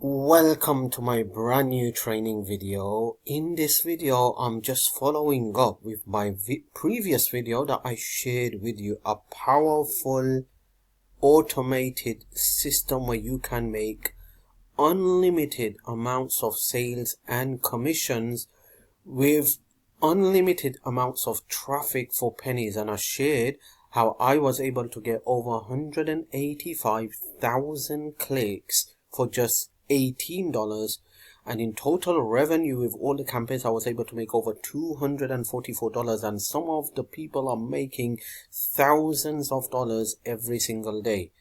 Welcome to my brand new training video. In this video, I'm just following up with my previous video that I shared with you, a powerful automated system where you can make unlimited amounts of sales and commissions with unlimited amounts of traffic for pennies. And I shared how I was able to get over 185,000 clicks for just $18, and in total revenue with all the campaigns I was able to make over $244, and some of the people are making thousands of dollars every single day.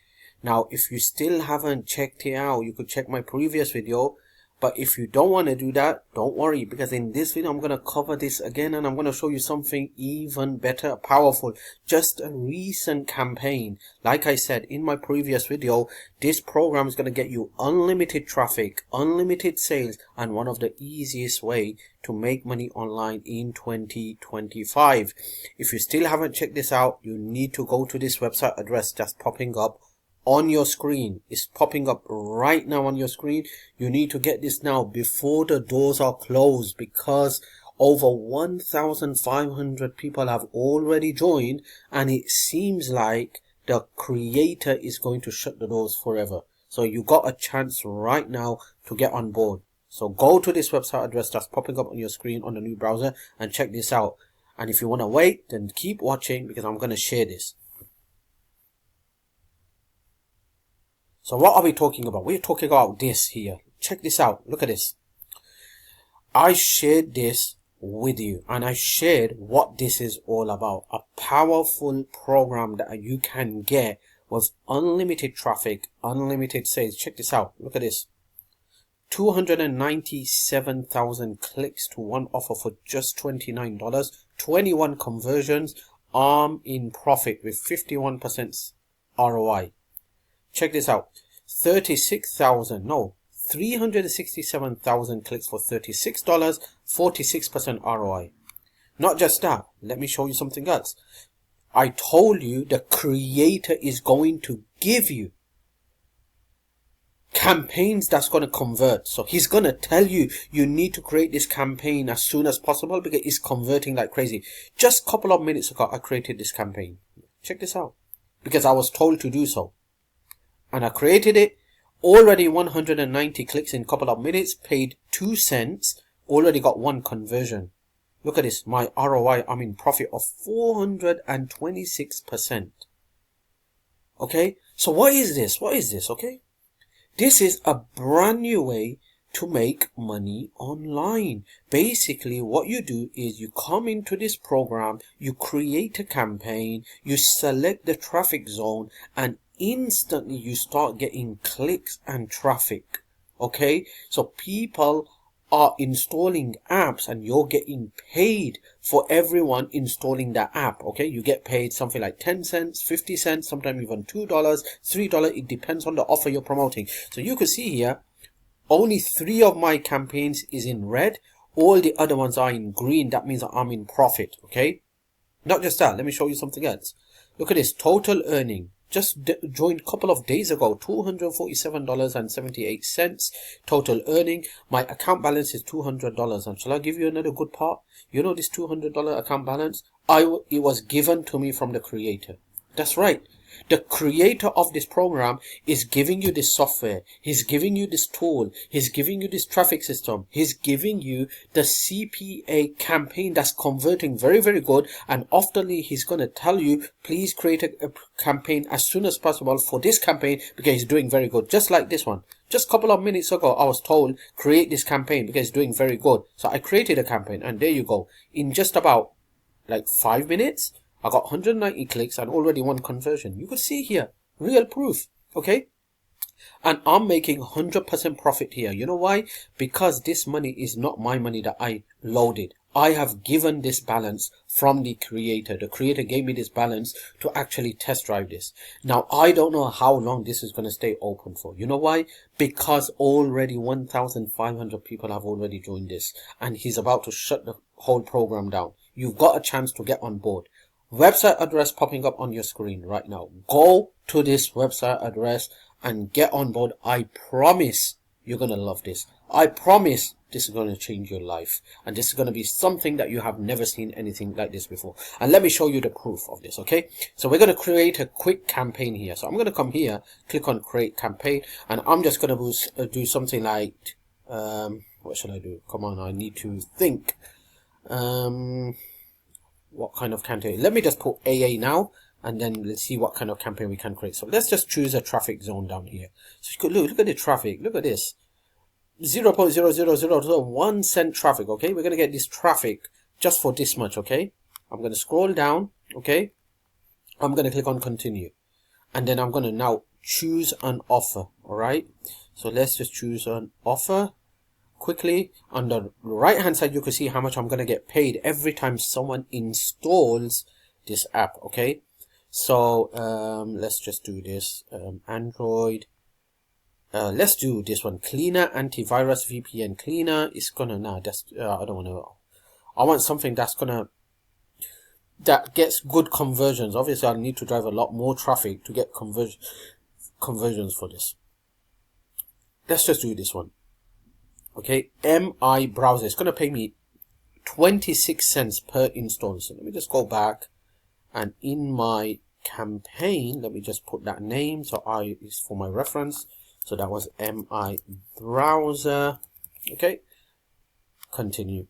Now if you still haven't checked it out, you could check my previous video, but if you don't want to do that, don't worry, because in this video I'm going to cover this again, and I'm going to show you something even better, powerful. Just a recent campaign. Like I said in my previous video, this program is going to get you unlimited traffic, unlimited sales, and one of the easiest way to make money online in 2025. If you still haven't checked this out, you need to go to this website address that's popping up on your screen. It's popping up right now on your screen. You need to get this now before the doors are closed, because over 1,500 people have already joined, and it seems like the creator is going to shut the doors forever. So you got a chance right now to get on board. So go to this website address that's popping up on your screen on the new browser and check this out. And if you want to wait, then keep watching, because I'm going to share this. So what are we talking about? We're talking about this here. Check this out. Look at this. I shared this with you, and I shared what this is all about. A powerful program that you can get with unlimited traffic, unlimited sales. Check this out. Look at this. 297,000 clicks to one offer for just $29. 21 conversions. I'm in profit with 51% ROI. Check this out. 367,000 clicks for $36, 46% ROI. Not just that, let me show you something else. I told you the creator is going to give you campaigns that's going to convert. So he's going to tell you, you need to create this campaign as soon as possible because it's converting like crazy. Just a couple of minutes ago, I created this campaign. Check this out. Because I was told to do so. And I created it. Already 190 clicks in a couple of minutes, paid 2 cents, already got 1 conversion. Look at this, my ROI, I'm in profit of 426%. Okay, so what is this? What is this? Okay, this is a brand new way to make money online. Basically, what you do is you come into this program, you create a campaign, you select the traffic zone, and instantly you start getting clicks and traffic. Okay, so people are installing apps and you're getting paid for everyone installing that app. Okay, you get paid something like 10 cents, 50 cents, sometimes even $2, $3. It depends on the offer you're promoting. So you can see here, only 3 of my campaigns is in red, all the other ones are in green. That means I'm in profit. Okay, not just that, let me show you something else. Look at this, total earning. Just joined a couple of days ago, $247.78 total earning. My account balance is $200. And shall I give you another good part? You know this $200 account balance? It was given to me from the creator. That's right. The creator of this program is giving you this software. He's giving you this tool. He's giving you this traffic system. He's giving you the CPA campaign that's converting very, very good. And often he's going to tell you, please create a campaign as soon as possible for this campaign because it's doing very good. Just like this one. Just a couple of minutes ago, I was told, create this campaign because it's doing very good. So I created a campaign, and there you go. In just about like 5 minutes, I got 190 clicks and already 1 conversion. You could see here, real proof, okay? And I'm making 100% profit here. You know why? Because this money is not my money that I loaded. I have given this balance from the creator. The creator gave me this balance to actually test drive this. Now, I don't know how long this is going to stay open for. You know why? Because already 1,500 people have already joined this. And he's about to shut the whole program down. You've got a chance to get on board. Website address popping up on your screen right now. Go to this website address and get on board. I promise You're going to love this. I promise this is going to change your life. And this is going to be something that you have never seen anything like this before. And let me show you the proof of this, okay? So we're going to create a quick campaign here. So I'm going to come here, click on create campaign, and I'm just going to do something like, what should I do? Come on, I need to think. What kind of campaign? Let me just put AA now, and then let's see what kind of campaign we can create. So let's just choose a traffic zone down here. So you could look at the traffic. Look at this. 0.0001 cent traffic, okay? We're going to get this traffic just for this much, okay? I'm going to scroll down, okay? I'm going to click on continue. And then I'm going to now choose an offer, all right? So let's just choose an offer. Quickly, on the right hand side, you can see how much I'm going to get paid every time someone installs this app, okay? So let's just do this. Android, let's do this one. Cleaner antivirus VPN cleaner is gonna, nah, that's I don't want to. I want something that's gonna, that gets good conversions. Obviously I'll need to drive a lot more traffic to get conversions for this. Let's just do this one. Okay, MI browser is going to pay me 26 cents per install. So let me just go back, and in my campaign, let me just put that name. So I is for my reference. So that was MI browser. Okay, continue.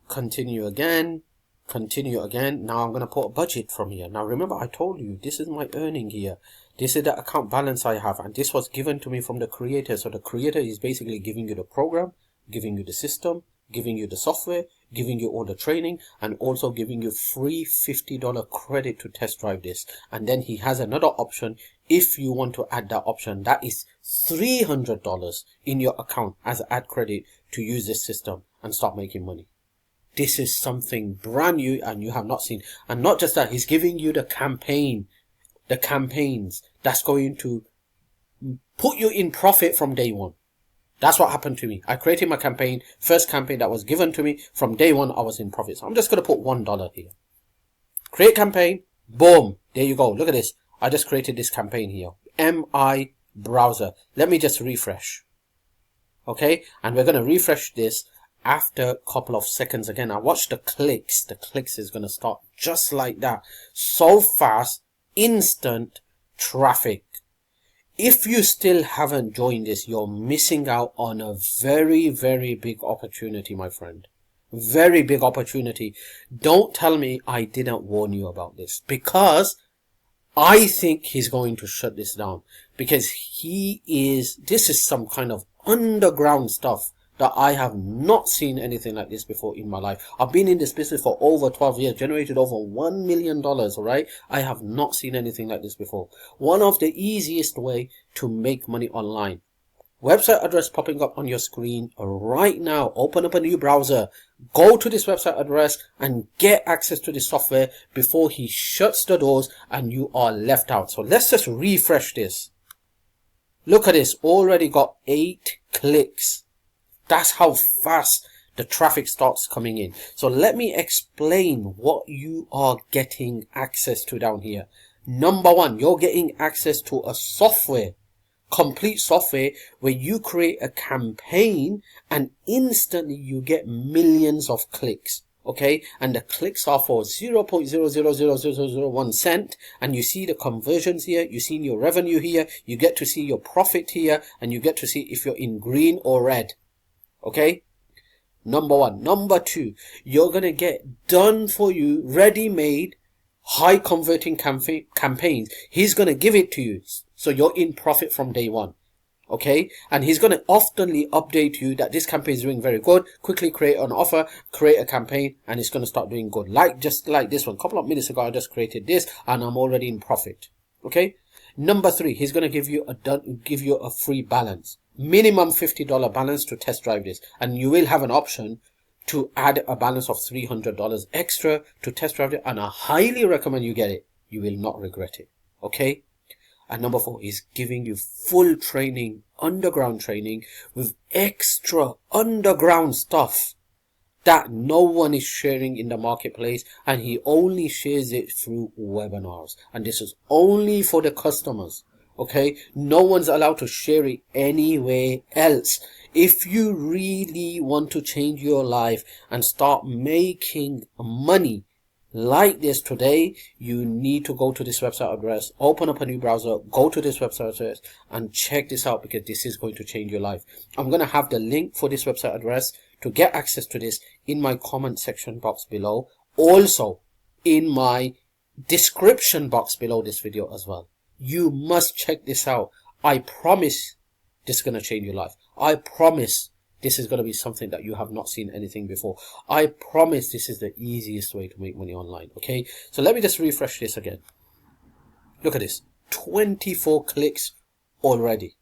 Continue again. Continue again. Now I'm going to put a budget from here. Now remember, I told you this is my earning here. This is the account balance I have, and this was given to me from the creator. So the creator is basically giving you the program, giving you the system, giving you the software, giving you all the training, and also giving you free $50 credit to test drive this. And then he has another option. If you want to add that option, that is $300 in your account as ad credit to use this system and start making money. This is something brand new and you have not seen. And not just that, he's giving you the campaigns that's going to put you in profit from day one. That's what happened to me. I created my campaign, first campaign that was given to me. From day one, I was in profit. So I'm just going to put $1 here. Create campaign. Boom. There you go. Look at this. I just created this campaign here. MI browser. Let me just refresh. Okay. And we're going to refresh this after a couple of seconds again. Now watch the clicks. The clicks is going to start just like that. So fast, instant traffic. If you still haven't joined this, you're missing out on a very, very big opportunity, my friend. Very big opportunity. Don't tell me I didn't warn you about this, because I think he's going to shut this down, because this is some kind of underground stuff that I have not seen anything like this before in my life. I've been in this business for over 12 years, generated over $1 million, alright? I have not seen anything like this before. One of the easiest way to make money online. Website address popping up on your screen right now. Open up a new browser. Go to this website address and get access to the software before he shuts the doors and you are left out. So let's just refresh this. Look at this. Already got 8 clicks. That's how fast the traffic starts coming in. So let me explain what you are getting access to down here. Number one, you're getting access to a software, complete software, where you create a campaign and instantly you get millions of clicks. Okay, and the clicks are for 0.000001 cent, and you see the conversions here, you see your revenue here, you get to see your profit here, and you get to see if you're in green or red. Okay, number one. Number two, you're going to get done for you, ready-made, high converting campaigns. He's going to give it to you, so you're in profit from day one. Okay, and he's going to oftenly update you that this campaign is doing very good. Quickly create an offer, create a campaign, and it's going to start doing good. Just like this one. A couple of minutes ago, I just created this, and I'm already in profit. Okay. Number three, he's going to give you a free balance, minimum $50 balance to test drive this, and you will have an option to add a balance of $300 extra to test drive it, and I highly recommend you get it. You will not regret it. Okay. And number four is giving you full training, underground training with extra underground stuff that no one is sharing in the marketplace, and he only shares it through webinars, and this is only for the customers. Okay, no one's allowed to share it anywhere else. If you really want to change your life and start making money like this today, you need to go to this website address, open up a new browser, go to this website address and check this out, because this is going to change your life. I'm going to have the link for this website address to get access to this in my comment section box below, also in my description box below this video as well. You must check this out. I promise this is going to change your life. I promise this is going to be something that you have not seen anything before. I promise this is the easiest way to make money online. Okay, so let me just refresh this again. Look at this, 24 clicks already.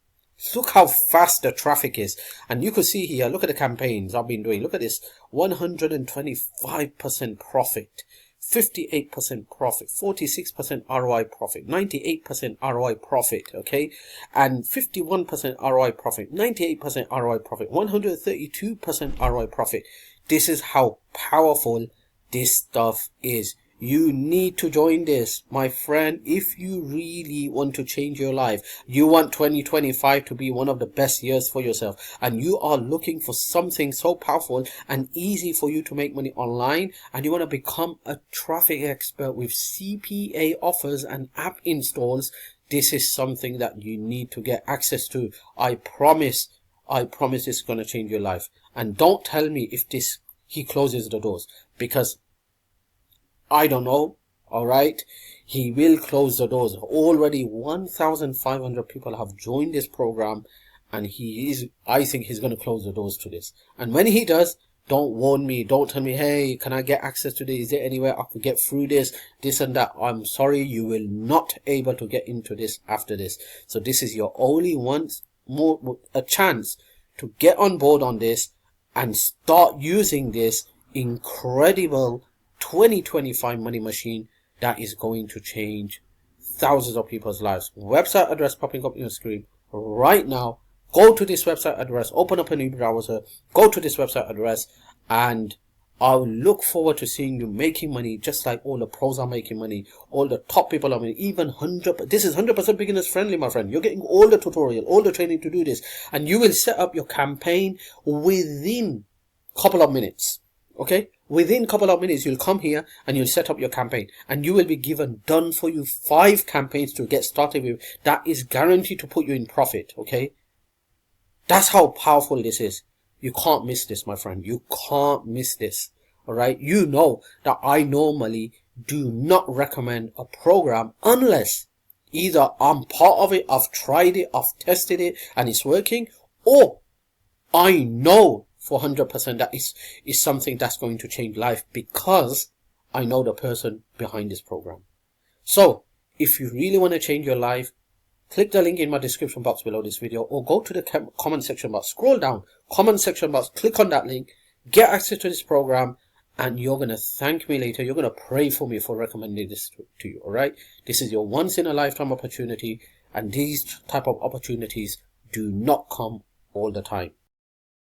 Look how fast the traffic is. And you can see here, look at the campaigns I've been doing. Look at this, 125% profit, 58% profit, 46% ROI profit, 98% ROI profit, okay, and 51% ROI profit, 98% ROI profit, 132% ROI profit. This is how powerful this stuff is. You need to join this, my friend, if you really want to change your life. You want 2025 to be one of the best years for yourself, and you are looking for something so powerful and easy for you to make money online, and you want to become a traffic expert with CPA offers and app installs. This is something that you need to get access to. I promise this is going to change your life. And don't tell me if he closes the doors, because I don't know. All right, he will close the doors. Already 1,500 people have joined this program, and I think he's going to close the doors to this. And when he does, don't warn me, don't tell me, hey, can I get access to this? Is there anywhere I could get through this and that? I'm sorry, you will not able to get into this after this. So this is your only a chance to get on board on this and start using this incredible 2025 money machine that is going to change thousands of people's lives. Website address popping up on your screen right now. Go to this website address, open up a new browser, go to this website address, and I'll look forward to seeing you making money just like all the pros are making money, all the top people are making, even 100. This is 100% beginners friendly, my friend. You're getting all the tutorial, all the training to do this, and you will set up your campaign within a couple of minutes. Okay, within a couple of minutes, you'll come here and you'll set up your campaign, and you will be given done for you 5 campaigns to get started with. That is guaranteed to put you in profit. Okay, that's how powerful this is. You can't miss this, my friend. You can't miss this. All right, you know that I normally do not recommend a program unless either I'm part of it, I've tried it, I've tested it, and it's working, or I know for 100% that is something that's going to change life, because I know the person behind this program. So if you really want to change your life, click the link in my description box below this video, or go to the comment section box, scroll down, comment section box, click on that link, get access to this program, and you're going to thank me later. You're going to pray for me for recommending this to you. All right, this is your once in a lifetime opportunity, and these type of opportunities do not come all the time.